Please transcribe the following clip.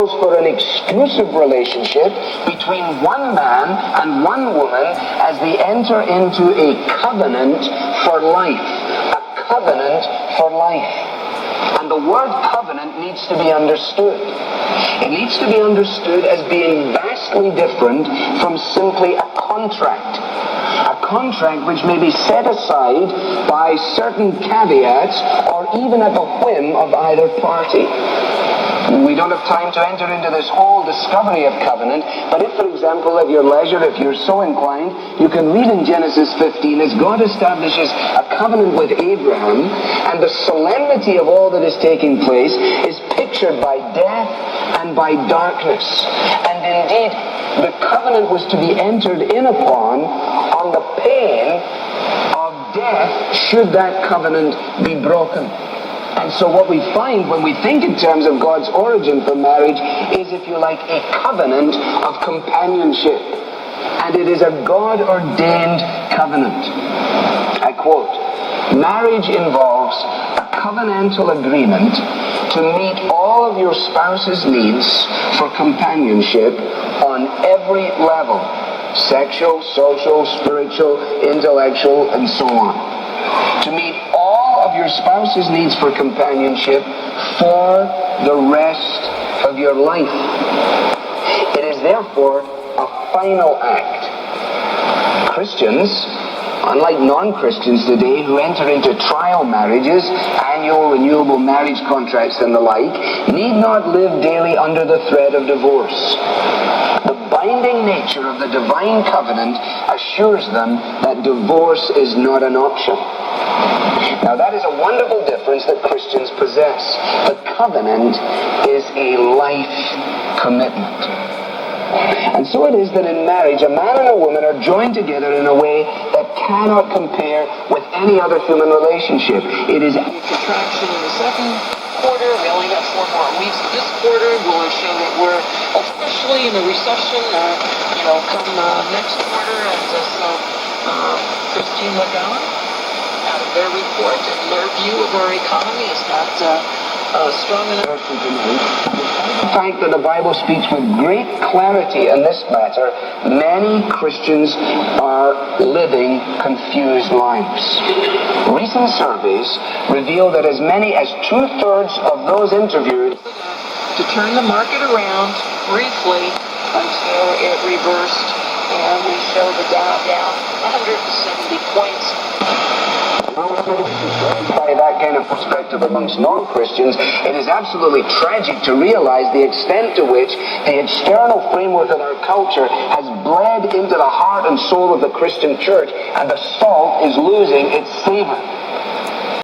for an exclusive relationship between one man and one woman as they enter into a covenant for life. A covenant for life. And the word covenant needs to be understood. It needs to be understood as being vastly different from simply a contract. A contract which may be set aside by certain caveats or even at the whim of either party. We don't have time to enter into this whole discovery of covenant, but if, for example, at your leisure, if you're so inclined, you can read in Genesis 15 as God establishes a covenant with Abraham, and the solemnity of all that is taking place is pictured by death and by darkness. And indeed, the covenant was to be entered in upon on the pain of death should that covenant be broken. And so what we find when we think in terms of God's origin for marriage is, if you like, a covenant of companionship. And it is a God-ordained covenant. I quote, "Marriage involves a covenantal agreement to meet all of your spouse's needs for companionship on every level. Sexual, social, spiritual, intellectual, and so on. To meet all of your spouse's needs for companionship for the rest of your life. It is therefore a final act." Christians, unlike non-Christians today who enter into trial marriages, annual renewable marriage contracts and the like, need not live daily under the threat of divorce. The binding nature of the divine covenant assures them that divorce is not an option. Now that is a wonderful difference that Christians possess. The covenant is a life commitment. And so it is that in marriage, a man and a woman are joined together in a way that cannot compare with any other human relationship. It is contraction in the second quarter. We only got 4 more weeks of this quarter. Will show that we're officially in a recession, come next quarter. And Christine Lagarde, out of their report, and their view of our economy is not strong enough. The fact that the Bible speaks with great clarity in this matter, many Christians are living confused lives. Recent surveys reveal that as many as 2/3 of those interviewed to turn the market around briefly until it reversed, and we show the Dow down 170 points. By that kind of perspective amongst non-Christians, it is absolutely tragic to realize the extent to which the external framework of our culture has bled into the heart and soul of the Christian church, and the salt is losing its savor.